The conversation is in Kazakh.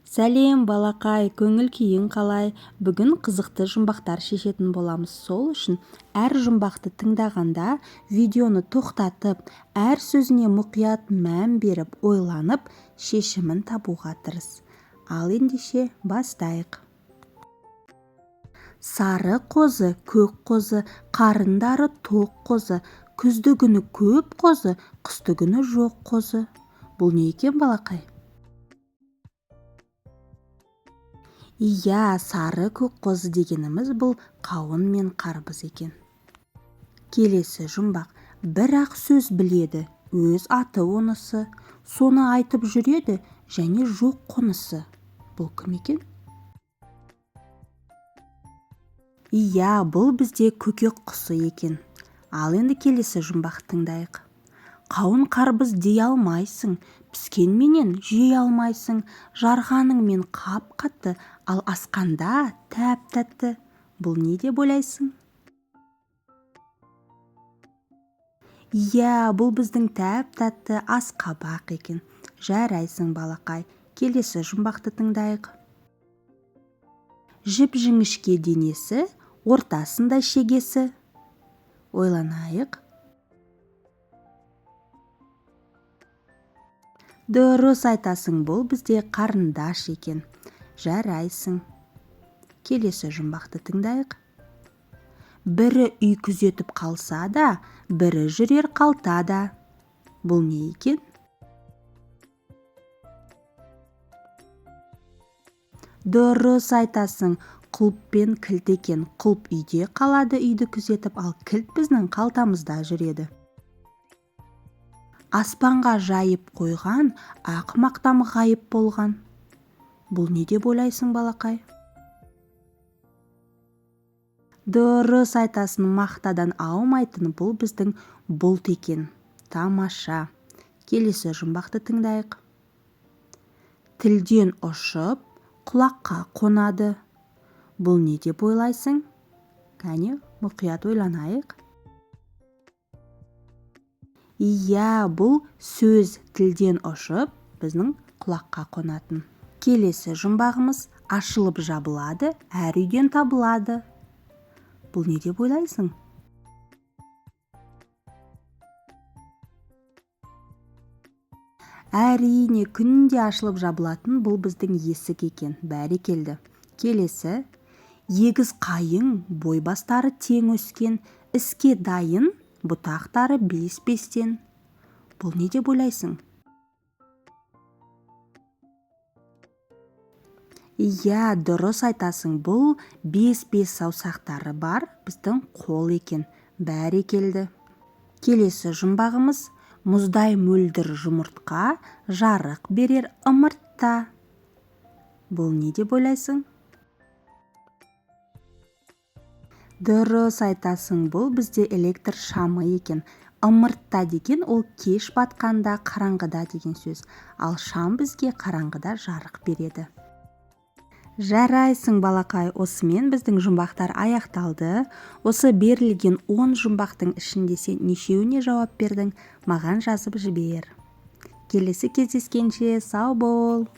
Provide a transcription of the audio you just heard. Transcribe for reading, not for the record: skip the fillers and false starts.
Сәлем балақай, көңіл күйің қалай? Бүгін қызықты жұмбақтар шешетін боламыз. Сол үшін әр жұмбақты тыңдағанда видеоны тоқтатып, әр сөзіне мұқият мән беріп, ойланып, шешімін табуға тырыс. Ал ендеше бастайық. Сары қозы, көк қозы, қарындары тоқ қозы, күздігүні көп қозы, қыстыгүні жоқ қозы. Бұл не екен балақай? Иә, сары көк қозы дегеніміз бұл қауын мен қарбыз екен. Келесі жұмбақ. Бір-ақ сөз біледі, өз аты онысы, соны айтып жүреді және жоқ қонысы. Бұл кім екен? Иә, бұл бізде көкек құсы екен. Ал енді келесі жұмбақ тыңдайық. Қауын қарбыз дей алмайсың, піскенменен жей алмайсың, жарғаныңмен қап-қатты, ал асқанда тәп-тәтті. Бұл не деп ойлайсың? Иә, бұл біздің тәп-тәтті асқабақ екен. Жарайсың балақай. Келесі жұмбақты тыңдайық. Жіп-жіңішке денесі, ортасында шегесі. Ойланайық. Дұрыс айтасың, бұл бізде қарындаш екен. Жарайсың. Келесі жұмбақты тыңдайық. Бірі үй күзетіп қалса да, бірі жүрер қалтада. Бұл не екен? Дұрыс айтасың, құлып пен кілт екен. Құлып үйде қалады, үйді күзетіп, ал кілт біздің қалтамызда жүреді. Аспанға жайып қойған, ақ мақтам ғайып болған. Бұл не деп ойлайсың балақай? Дұрыс айтасың, мақтадан аумайтын, бұл біздің бұлт екен. Тамаша. Келесі жұмбақты тыңдайық. Тілден ұшып, құлаққа қонады. Бұл не деп ойлайсың? Кәне, мұқият ойланайық. Иә, бұл сөз тілден ұшып, біздің құлаққа қонатын. Келесі жұмбағымыз ашылып жабылады, әр үйден табылады. Бұл не деп ойлайсың? Әрине, күнде ашылып жабылатын, бұл біздің есік екен. Бәрекелді. Келесі. Егіз қайың, бой бастары тең өскен, іске дайын, бұтақтары бес-бестен. Бұл не деп ойлайсың? Иә, дұрыс айтасың, бұл 5 саусақтары бар біздің қол екен. Бәрекелді. Келесі жұмбағымыз мұздай мөлдір жұмыртқа, жарық берер ымыртта. Бұл не деп ойлайсың? Дұрыс айтасың, бұл бізде электр шамы екен. Ымыртта деген ол кеш батқанда, қараңғыда деген сөз. Ал шам бізге қараңғыда жарық береді. Жарайсың балақай, осымен біздің жұмбақтар аяқталды. Осы берілген 10 жұмбақтың ішінде сен нешеуіне жауап бердің? Маған жазып жібер. Келесі кездескенше сау бол.